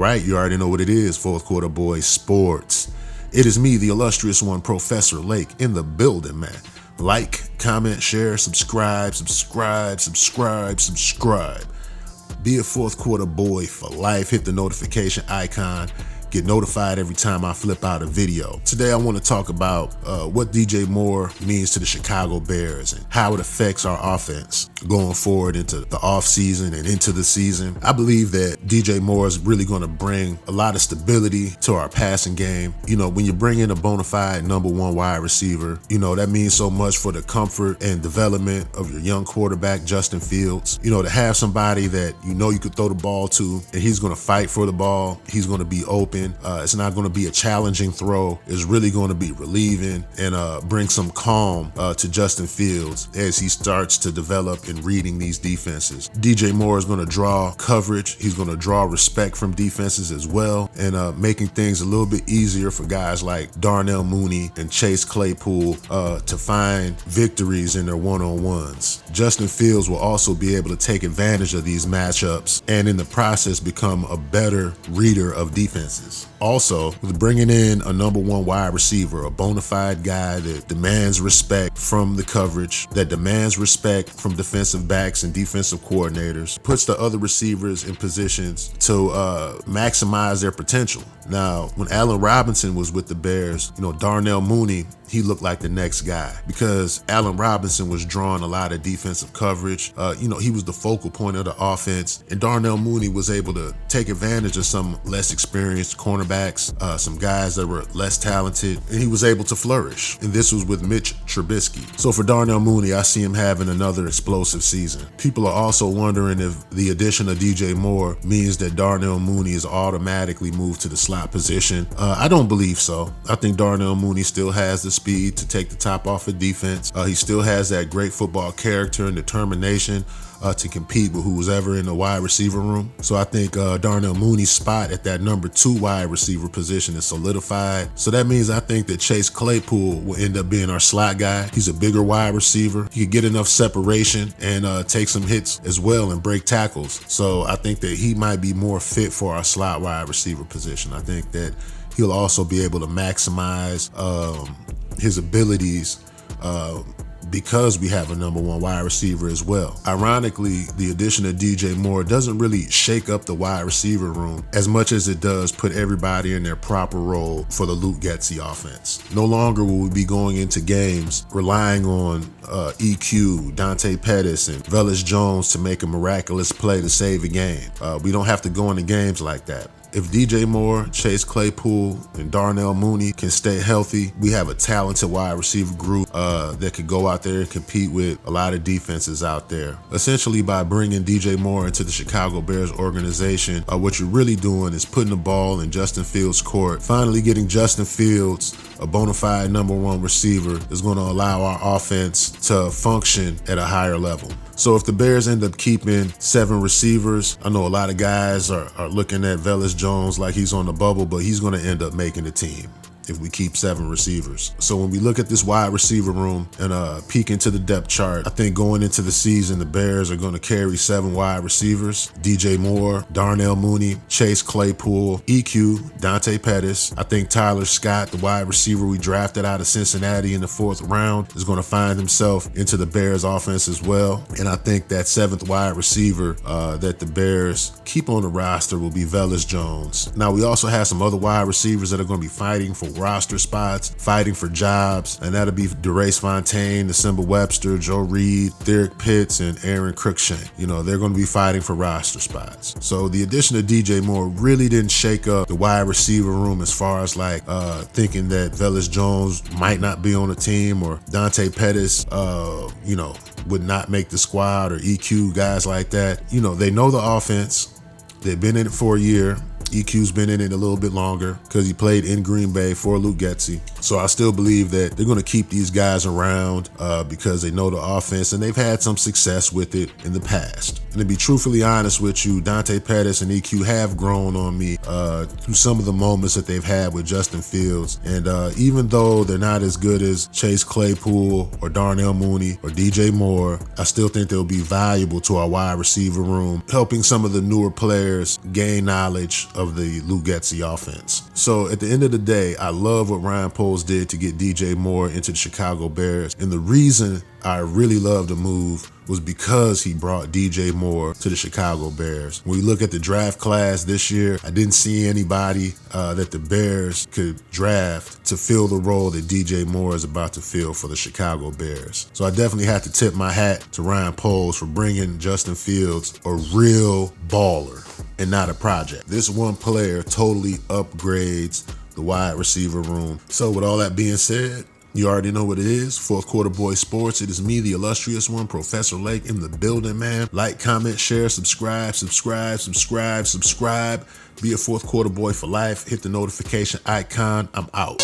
right, you already know what it is, Fourth Quarter Boyz Sports. It is me, the illustrious one, Professor Lake, in the building, man. Like, comment, share, subscribe. Be a Fourth Quarter Boy for life. Hit the notification icon. Get notified every time I flip out a video. Today I want to talk about what DJ Moore means to the Chicago Bears and how it affects our offense going forward into the offseason and into the season. I believe that DJ Moore is really going to bring a lot of stability to our passing game. You know, when you bring in a bona fide number one wide receiver, you know, that means so much for the comfort and development of your young quarterback, Justin Fields. You know, to have somebody that you know you could throw the ball to and he's going to fight for the ball, he's going to be open. It's not going to be a challenging throw. It's really going to be relieving and bring some calm to Justin Fields as he starts to develop in reading these defenses. DJ Moore is going to draw coverage. He's going to draw respect from defenses as well, and making things a little bit easier for guys like Darnell Mooney and Chase Claypool to find victories in their one-on-ones. Justin Fields will also be able to take advantage of these matchups and in the process become a better reader of defenses. Also, with bringing in a number one wide receiver, a bona fide guy that demands respect from the coverage, that demands respect from defensive backs and defensive coordinators, puts the other receivers in positions to maximize their potential. Now, when Allen Robinson was with the Bears, you know, Darnell Mooney, he looked like the next guy because Allen Robinson was drawing a lot of defensive coverage. You know, he was the focal point of the offense, and Darnell Mooney was able to take advantage of some less experienced cornerbacks, some guys that were less talented, and he was able to flourish. And this was with Mitch Trubisky. So for Darnell Mooney, I see him having another explosive season. People are also wondering if the addition of DJ Moore means that Darnell Mooney is automatically moved to the slot position. I don't believe so. I think Darnell Mooney still has the speed to take the top off of defense. He still has that great football character and determination to compete with who's ever in the wide receiver room. So I think Darnell Mooney's spot at that number two wide receiver position is solidified. So that means I think that Chase Claypool will end up being our slot guy. He's a bigger wide receiver. He could get enough separation and take some hits as well and break tackles. So I think that he might be more fit for our slot wide receiver position. I think that he'll also be able to maximize his abilities because we have a number one wide receiver as well. Ironically, the addition of DJ Moore doesn't really shake up the wide receiver room as much as it does put everybody in their proper role for the Luke Getsy offense. No longer will we be going into games relying on EQ, Dante Pettis, and Velus Jones to make a miraculous play to save a game. We don't have to go into games like that. If DJ Moore, Chase Claypool, and Darnell Mooney can stay healthy, we have a talented wide receiver group that could go out there and compete with a lot of defenses out there. Essentially, by bringing DJ Moore into the Chicago Bears organization, what you're really doing is putting the ball in Justin Fields' court. Finally getting Justin Fields, a bona fide number one receiver, is going to allow our offense to function at a higher level. So if the Bears end up keeping 7 receivers, I know a lot of guys are looking at Velus Jones like he's on the bubble, but he's going to end up making the team if we keep 7 receivers. So when we look at this wide receiver room and peek into the depth chart, I think going into the season, the Bears are going to carry 7 wide receivers: DJ Moore, Darnell Mooney, Chase Claypool, EQ, Dante Pettis. I think Tyler Scott, the wide receiver we drafted out of Cincinnati in the 4th round, is going to find himself into the Bears offense as well. And I think that 7th wide receiver that the Bears keep on the roster will be Velus Jones. Now, we also have some other wide receivers that are going to be fighting for roster spots, fighting for jobs, and that'll be DeRace Fontaine, December Webster, Joe Reed, Derek Pitts, and Aaron Cruikshank. You know, they're going to be fighting for roster spots. So the addition of DJ Moore really didn't shake up the wide receiver room as far as like thinking that Velus Jones might not be on the team or Dante Pettis, you know, would not make the squad, or EQ, guys like that. You know, they know the offense. They've been in it for a year. EQ's been in it a little bit longer because he played in Green Bay for Luke Getsy. So I still believe that they're going to keep these guys around because they know the offense and they've had some success with it in the past. And to be truthfully honest with you, Dante Pettis and EQ have grown on me through some of the moments that they've had with Justin Fields. And even though they're not as good as Chase Claypool or Darnell Mooney or DJ Moore, I still think they'll be valuable to our wide receiver room, helping some of the newer players gain knowledge of the Lou Getsy offense. So at the end of the day, I love what Ryan Poles did to get DJ Moore into the Chicago Bears. And the reason I really love the move was because he brought DJ Moore to the Chicago Bears. When we look at the draft class this year, I didn't see anybody that the Bears could draft to fill the role that DJ Moore is about to fill for the Chicago Bears. So I definitely have to tip my hat to Ryan Poles for bringing Justin Fields, a real baller and not a project. This one player totally upgrades the wide receiver room. So with all that being said, you already know what it is. Fourth Quarter Boy Sports. It is me, the illustrious one, Professor Lake, in the building, man. Like, comment, share, subscribe. Be a Fourth Quarter Boy for life. Hit the notification icon. I'm out.